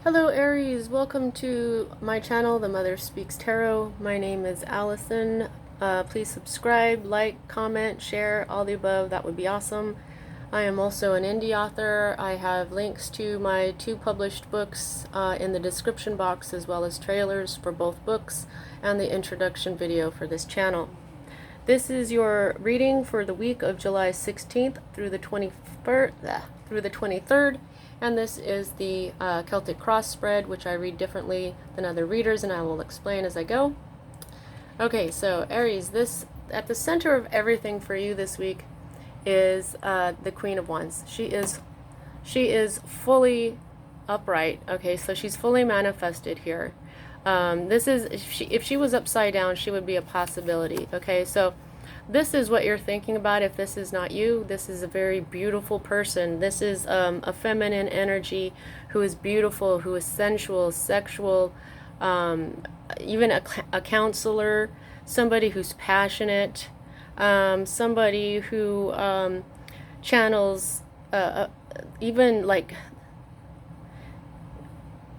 Hello Aries, welcome to my channel, The Mother Speaks Tarot. My name is Allison. Please subscribe, like, comment, share, all the above. That would be awesome. I am also an indie author. I have links to my 2 published books in the description box, as well as trailers for both books and the introduction video for this channel. This is your reading for the week of July 16th through the 23rd. And this is the Celtic Cross spread, which I read differently than other readers, and I will explain as I go. Okay, so Aries, this at the center of everything for you this week is the Queen of Wands. She is fully upright. Okay, so she's fully manifested here. This is if she was upside down, she would be a possibility. Okay, so this is what you're thinking about. If this is not you, this is a very beautiful person. This is a feminine energy who is beautiful, who is sensual, sexual, even a counselor, somebody who's passionate, somebody who channels even like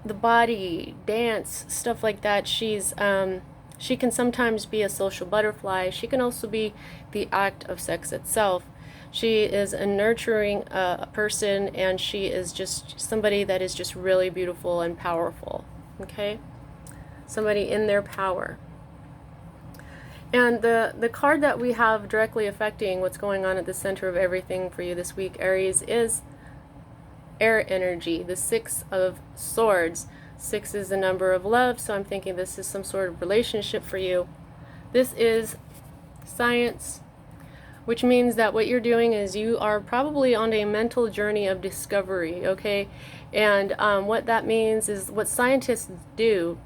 the body, dance, stuff like that. She can sometimes be a social butterfly. She can also be the act of sex itself. She is a nurturing person, and she is just somebody that is just really beautiful and powerful. Okay? Somebody in their power. And the card that we have directly affecting what's going on at the center of everything for you this week, Aries, is air energy, the 6 of Swords. 6 is the number of love, so I'm thinking this is some sort of relationship for you. This is science, which means that what you're doing is you are probably on a mental journey of discovery, okay? And what that means is what scientists do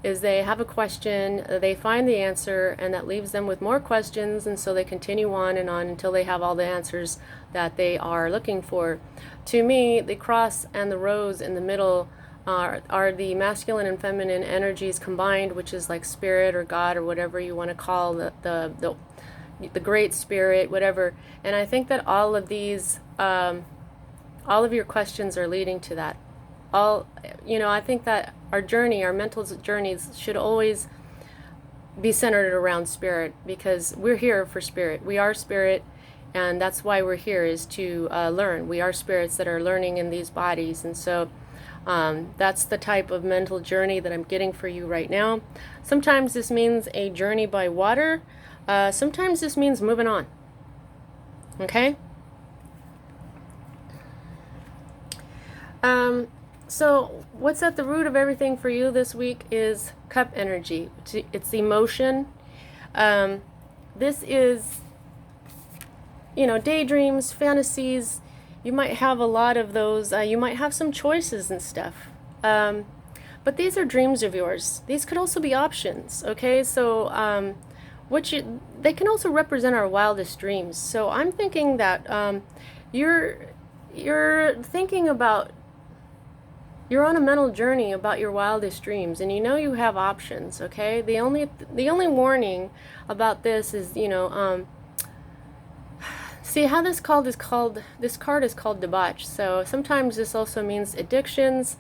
is they have a question, they find the answer, and that leaves them with more questions, and so they continue on and on until they have all the answers that they are looking for. To me, the cross and the rose in the middle are the masculine and feminine energies combined, which is like spirit or God or whatever you want to call the great spirit, whatever. And I think that all of these, all of your questions are leading to that. I think that our journey, our mental journeys, should always be centered around spirit, because we're here for spirit. We are spirit, and that's why we're here, is to learn. We are spirits that are learning in these bodies, and so that's the type of mental journey that I'm getting for you right now. Sometimes this means a journey by water. Sometimes this means moving on. Okay? So what's at the root of everything for you this week is cup energy. It's emotion. This is, daydreams, fantasies. You might have a lot of those. You might have some choices and stuff. But these are dreams of yours. These could also be options, okay? So they can also represent our wildest dreams. So I'm thinking that you're thinking about, you're on a mental journey about your wildest dreams, and you have options, okay? The only warning about this is, see how this card is called debauch. So sometimes this also means addictions,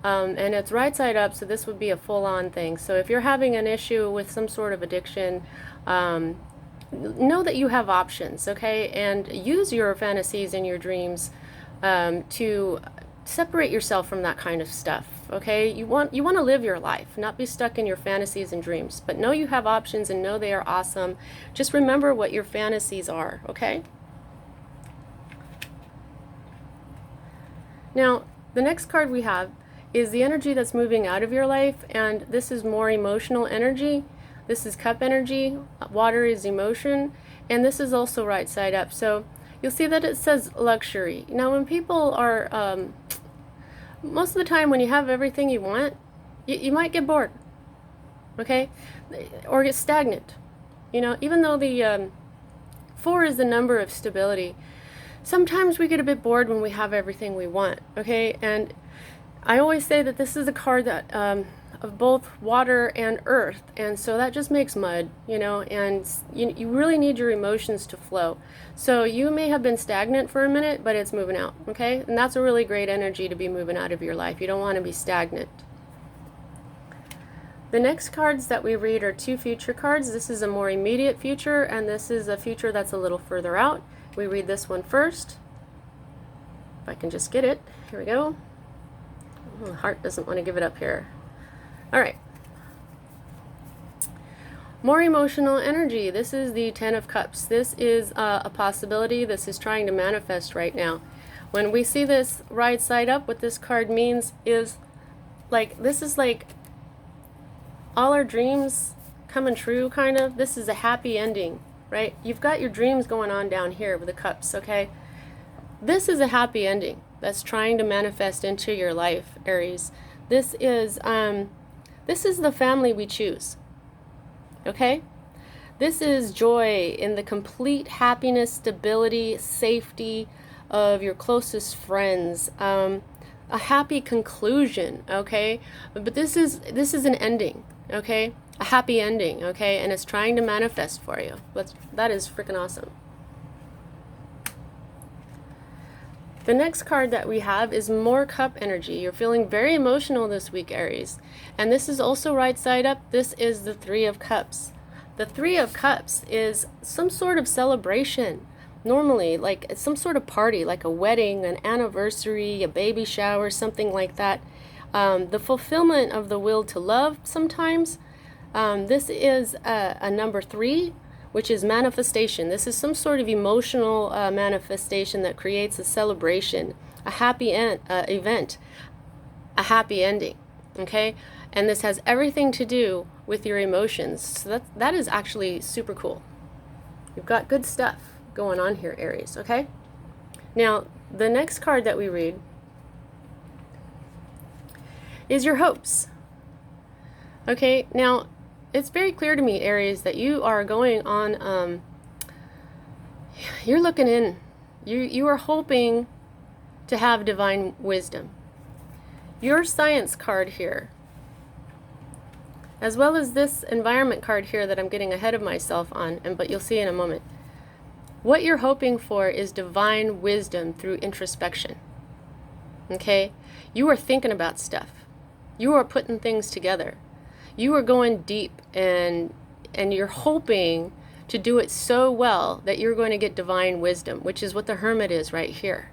and it's right side up, so this would be a full-on thing. So if you're having an issue with some sort of addiction, know that you have options, okay? And use your fantasies and your dreams to separate yourself from that kind of stuff, okay? You want to live your life, not be stuck in your fantasies and dreams, but know you have options and know they are awesome. Just remember what your fantasies are, okay? Now, the next card we have is the energy that's moving out of your life, and this is more emotional energy. This is cup energy. Water is emotion, and this is also right side up. So you'll see that it says luxury. Now, when people are, most of the time when you have everything you want, you might get bored, okay? Or get stagnant. Even though the 4 is the number of stability, sometimes we get a bit bored when we have everything we want, okay? And I always say that this is a card that of both water and earth, and so that just makes mud, you know, and you really need your emotions to flow. So you may have been stagnant for a minute, but it's moving out, okay? And that's a really great energy to be moving out of your life. You don't want to be stagnant. The next cards that we read are two future cards. This is a more immediate future, and this is a future that's a little further out. We read this one first. If I can just get it. Here we go. Oh, the heart doesn't want to give it up here. All right. More emotional energy. This is the Ten of Cups. This is a possibility. This is trying to manifest right now. When we see this right side up, what this card means is like, this is like all our dreams coming true, kind of. This is a happy ending, right? You've got your dreams going on down here with the cups, okay? This is a happy ending that's trying to manifest into your life, Aries. This is the family we choose, okay? This is joy in the complete happiness, stability, safety of your closest friends, a happy conclusion, okay? But this is an ending, okay? A happy ending, okay? And it's trying to manifest for you. That is freaking awesome. The next card that we have is more cup energy. You're feeling very emotional this week, Aries. And this is also right side up. This is the Three of Cups. The Three of Cups is some sort of celebration. Normally, like it's some sort of party, like a wedding, an anniversary, a baby shower, something like that. The fulfillment of the will to love sometimes. This is a number 3, which is manifestation. This is some sort of emotional manifestation that creates a celebration, a happy event, a happy ending, okay? And this has everything to do with your emotions. So that is actually super cool. You've got good stuff going on here, Aries, okay? Now, the next card that we read is your hopes. Okay, now, it's very clear to me, Aries, that you are going on, you're looking in. You are hoping to have divine wisdom. Your science card here, as well as this environment card here that I'm getting ahead of myself on, but you'll see in a moment. What you're hoping for is divine wisdom through introspection. Okay? You are thinking about stuff. You are putting things together. You are going deep, and you're hoping to do it so well that you're going to get divine wisdom, which is what the Hermit is right here.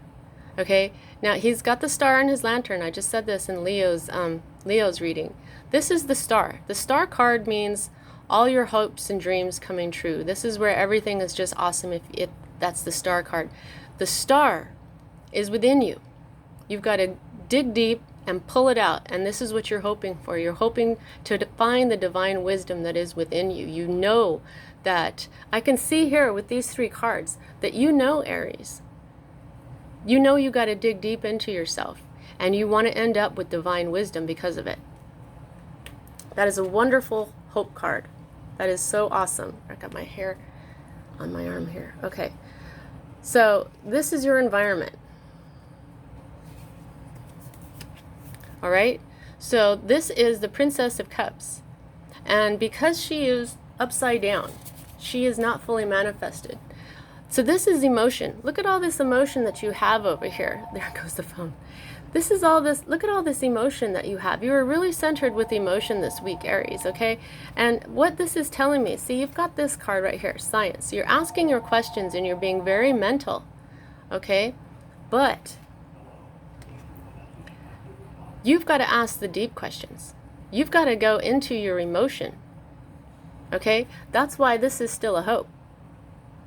Okay? Now, he's got the star in his lantern. I just said this in Leo's reading. This is the star. The star card means all your hopes and dreams coming true. This is where everything is just awesome if that's the star card. The star is within you. You've got to dig deep and pull it out, and this is what you're hoping for. You're hoping to find the divine wisdom that is within you. You know that, I can see here with these 3 cards, that you know, Aries. You know you got to dig deep into yourself, and you want to end up with divine wisdom because of it. That is a wonderful hope card. That is so awesome. I got my hair on my arm here. Okay. So this is your environment. All right. So this is the Princess of Cups. And because she is upside down, she is not fully manifested. So this is emotion. Look at all this emotion that you have over here. There goes the phone. This is all this, look at all this emotion that you have. You are really centered with emotion this week, Aries, okay? And what this is telling me, see, you've got this card right here, science. You're asking your questions and you're being very mental, okay? But you've got to ask the deep questions. You've got to go into your emotion, okay? That's why this is still a hope,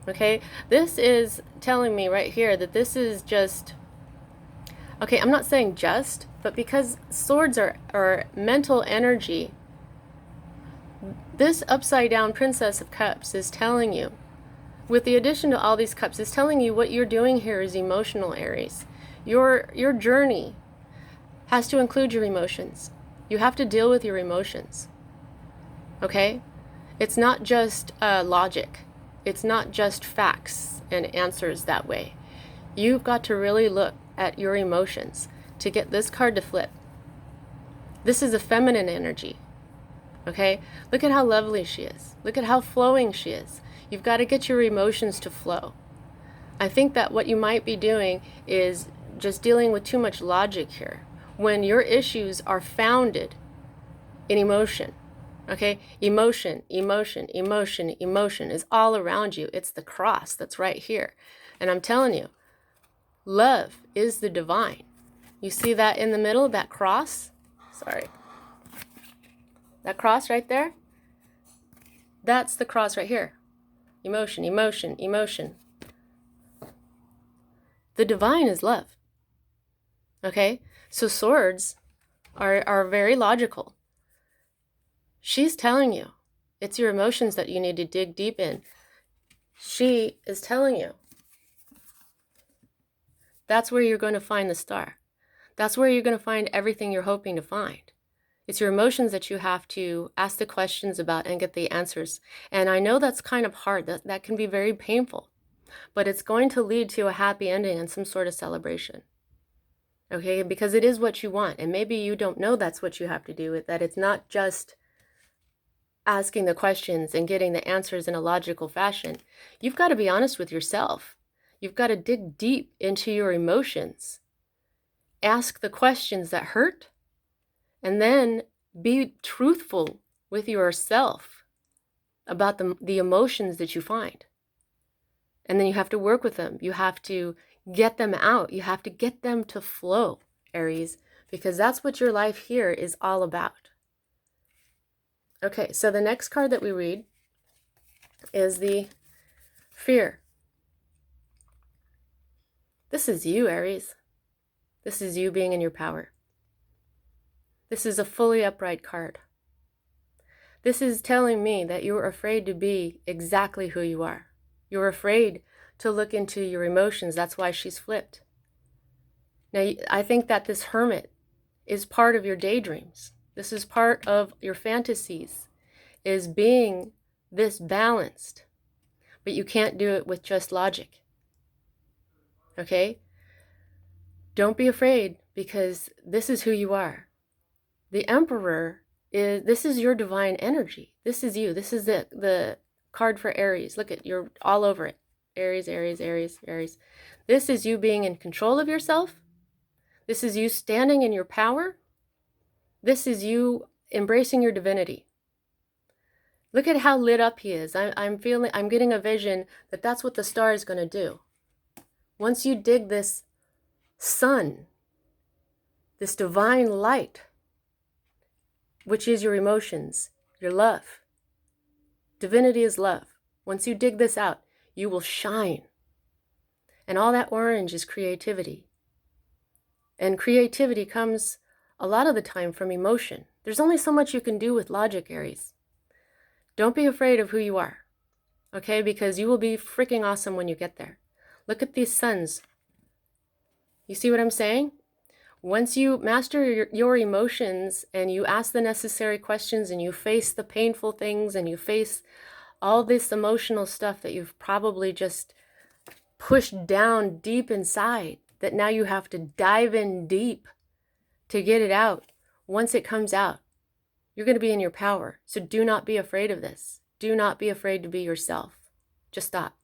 okay? This is telling me right here that this is just, okay, I'm not saying just, but because swords are mental energy, this upside down Princess of Cups is telling you, with the addition to all these cups, is telling you what you're doing here is emotional, Aries. Your journey has to include your emotions. You have to deal with your emotions, okay? It's not just logic. It's not just facts and answers that way. You've got to really look at your emotions to get this card to flip. This is a feminine energy. Okay? Look at how lovely she is. Look at how flowing she is. You've got to get your emotions to flow. I think that what you might be doing is just dealing with too much logic here, when your issues are founded in emotion. Okay? Emotion, emotion, emotion, emotion is all around you. It's the cross that's right here. And I'm telling you, love is the divine. You see that in the middle, that cross? Sorry. That cross right there? That's the cross right here. Emotion, emotion, emotion. The divine is love. Okay? So swords are very logical. She's telling you it's your emotions that you need to dig deep in. She is telling you that's where you're going to find the star. That's where you're going to find everything you're hoping to find. It's your emotions that you have to ask the questions about and get the answers. And I know that's kind of hard. That can be very painful. But it's going to lead to a happy ending and some sort of celebration. Okay? Because it is what you want. And maybe you don't know that's what you have to do, that it's not just asking the questions and getting the answers in a logical fashion. You've got to be honest with yourself. You've got to dig deep into your emotions. Ask the questions that hurt, and then be truthful with yourself about the emotions that you find. And then you have to work with them. You have to get them out. You have to get them to flow, Aries, because that's what your life here is all about. Okay, so the next card that we read is the fear. This is you, Aries. This is you being in your power. This is a fully upright card. This is telling me that you're afraid to be exactly who you are. You're afraid to look into your emotions. That's why she's flipped. Now, I think that this hermit is part of your daydreams. This is part of your fantasies, is being this balanced. But you can't do it with just logic. Okay? Don't be afraid, because this is who you are. The Emperor this is your divine energy. This is you. This is the card for Aries. Look at, you're all over it. Aries, Aries, Aries, Aries. This is you being in control of yourself. This is you standing in your power. This is you embracing your divinity. Look at how lit up he is. I'm getting a vision that that's what the star is going to do. Once you dig this sun, this divine light, which is your emotions, your love. Divinity is love. Once you dig this out, you will shine. And all that orange is creativity. And creativity comes a lot of the time from emotion. There's only so much you can do with logic, Aries. Don't be afraid of who you are, okay? Because you will be freaking awesome when you get there. Look at these suns. You see what I'm saying? Once you master your emotions and you ask the necessary questions and you face the painful things and you face all this emotional stuff that you've probably just pushed down deep inside, that now you have to dive in deep to get it out. Once it comes out, you're going to be in your power. So do not be afraid of this. Do not be afraid to be yourself. Just stop.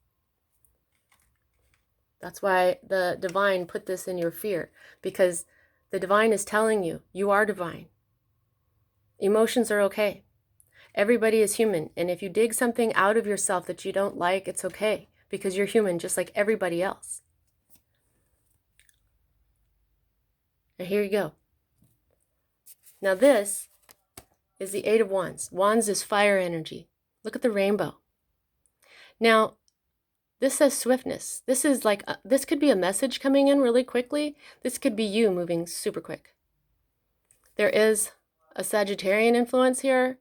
That's why the divine put this in your fear, because the divine is telling you, you are divine. Emotions are okay. Everybody is human. And if you dig something out of yourself that you don't like, it's okay, because you're human just like everybody else. And here you go. Now this is the Eight of Wands. Wands is fire energy. Look at the rainbow. Now, this says swiftness. This is like, this could be a message coming in really quickly. This could be you moving super quick. There is a Sagittarian influence here.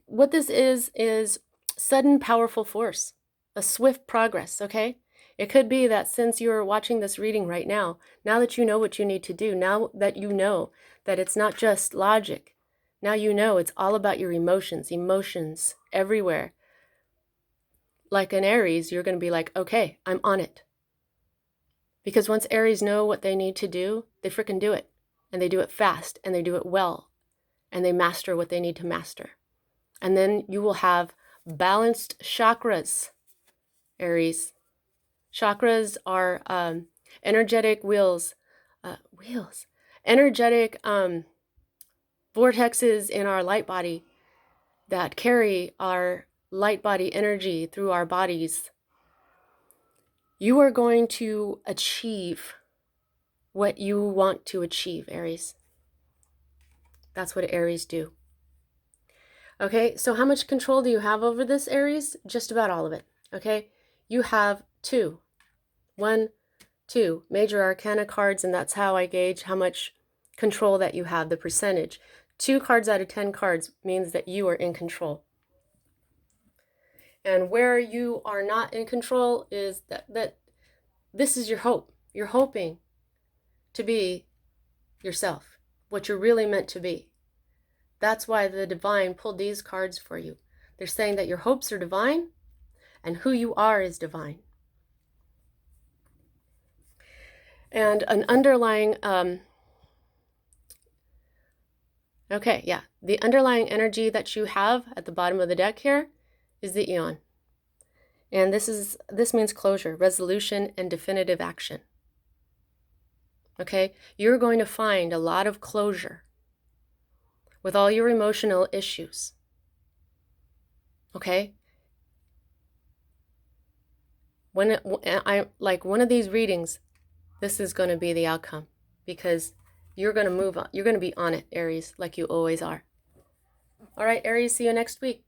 What this is sudden powerful force, a swift progress, okay? It could be that since you're watching this reading right now that you know what you need to do, now that you know that it's not just logic, now you know it's all about your emotions everywhere. Like an Aries, you're going to be like, okay, I'm on it. Because once Aries know what they need to do, they freaking do it. and they do it fast, and they do it well, and they master what they need to master. And then you will have balanced chakras, Aries. Chakras are energetic energetic vortexes in our light body that carry our light body energy through our bodies. You are going to achieve what you want to achieve, Aries. That's what Aries do. Okay, so how much control do you have over this, Aries? Just about all of it, okay? You have 2 major arcana cards, and that's how I gauge how much control that you have, the percentage. 2 cards out of 10 cards means that you are in control. And where you are not in control is that this is your hope. You're hoping to be yourself, what you're really meant to be. That's why the divine pulled these cards for you. They're saying that your hopes are divine and who you are is divine. And an underlying, the underlying energy that you have at the bottom of the deck here is the Eon. And this means closure, resolution, and definitive action. Okay? You're going to find a lot of closure with all your emotional issues. Okay? When I like one of these readings, this is going to be the outcome, because you're going to move on. You're going to be on it, Aries, like you always are. All right, Aries, see you next week.